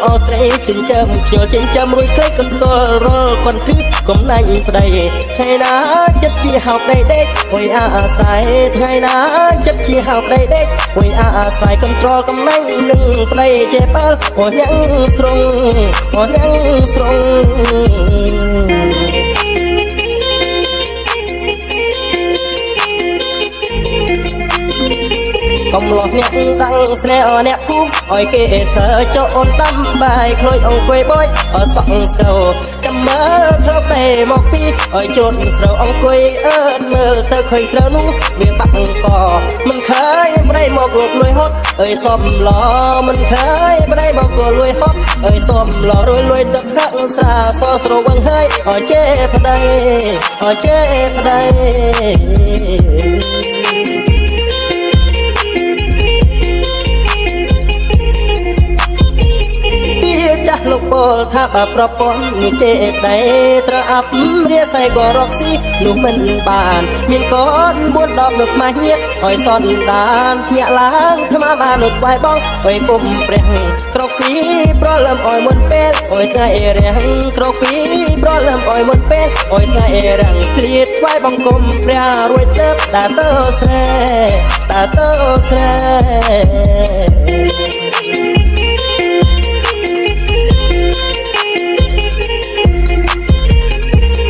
អស្រីចិញ្ចឹមខ្ញុំចិញ្ចឹមរួយក្លេកកូនរលកូនគឺកុំណាញ់ប្តីថ្ងៃណាចិត្តជាហោបដេកដេកអុយអាស្រ័យថ្ងៃណាចិត្តជាហោបដេកដេកអុយអាស្រ័យកំត្រកំណាញ់នឹងប្តីចេបើអូនយ៉ាងស្រងអូនយ៉ាងស្រងកុំលោះអ្នកដឹងស្នេហ៍អ្នកគូអើយគេសើចោអូនដាំបាយក្លួយអង្គុយបយអសក់ស្រូវចាំមើលធ្វើពេមកពីអើយជូតស្រូវអង្គុយអើតមើលទៅឃើញស្រូវនោះវាបាក់កមិនឃើញប្តីមកលួចលួយហត់អើយសំឡមិនឃើញប្តីមកលួយហត់អើយសំឡរួយលួយទឹកដាក់ស្រាសស្រូវវឹងហើយអើយជេប្តីអើយជេប្តីចាស់លោកពលថាបើប្រពន្ធនេះចេកដៃត្រូវអាប់រាស័យក៏រកស៊ីនោះមិនបានមានកូន4 10លោកម៉ាស់ញៀតឲ្យសនដានភ្ញាក់ឡើងថ្មបានលោកបាយបងឲ្យពុំព្រះក្រកពីប្រលឹមឲ្យមុនពេលឲ្យថ្ងៃរាំងក្រកពីប្រលឹមឲ្យមុនពេលឲ្យថ្ងៃរាំងឃ្លាតថ្វាយបង្គំព្រះរួយទៅតាទៅស្រែតាទៅស្រែ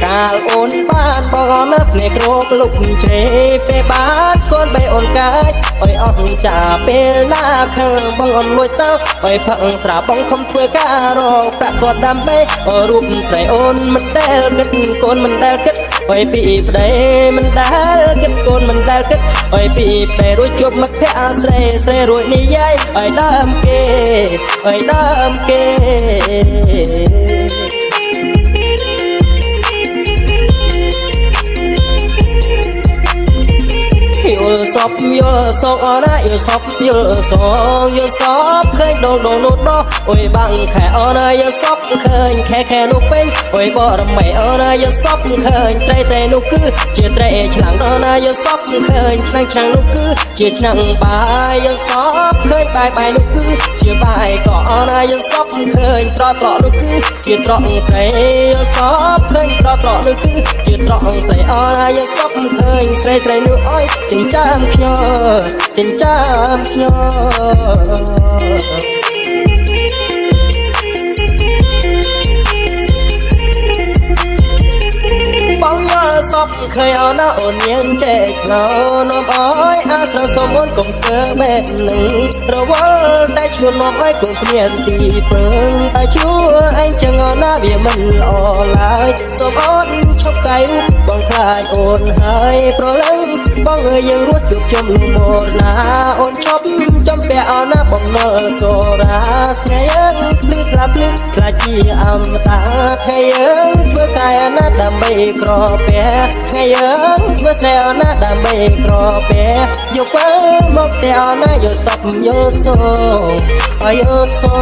កាលអូនបានបងណាស្នេហ៍គ្រូលុកជ្រេពេលបានកូនបីអូនកាយអើយអត់ចាពេលណាខើបងអនលួយទៅអើយផឹកស្រាបងខំធ្វើការរកប្រាក់គាត់ដើម្បីអរូបស្រីអូនមិនដែលគិតកូនមិនដែលគិតអើយពីប្តីមិនដែលគិតកូនមិនដែលគិតអើយពីប្តីរួចជួបមិត្តភក្តិស្រីរួចនិយាយអើយដើមគេអើយដើមគេយល់សពយល់សោកអណាយល់សពយល់សងយល់សពឃើញដងនោះដោះអុយបាំងខែអណាយល់សពឃើញខែនោះពេញអុយបរមីអណាយល់សពឃើញត្រីនោះគឺជាត្រីឆ្នាំងអណាយល់សពឃើញឆ្នាំងនោះគឺជាឆ្នាំងបាយយល់សពឃើញបាយនោះគឺជាបាយក៏អណាយល់សពឃើញត្រកនោះគឺជាត្រកត្រីយល់សពឃើញត្រកនោះគឺជាត្រកត្រីអណាយល់សពឃើញស្រីនោះអើយចិញ្ចាំខ្ញុំចិញ្ចាំខ្ញុំបងយល់សពឃើញអណាអូនញញចេកណោនាំអើយអាស្រសុំអូនកុំធ្វើបែបនេះរវល់តែឈ្មោះនាំអើយកូនគ្មានទីពឹងតែជួអញចឹងអណាវាមិនល្អឡើយសូមអូនឈប់កាយរូបបងខ្លាចអូនហើយប្រលឹងបងអើយយើងរស់ជួបជុំលំមរណាអូនឈប់ចំពាក់អណាបំណុលសូរាស្នេហ៍យើងភ្លឺខ្លាចជាអមតាថ្ងៃយើងធ្វើតែអណាដើម្បីក្រពែថ្ងៃយើងធ្វើតែអណាដើម្បីក្រពែយកទៅមកតែអណាយកសពយកសូអើយយកសូ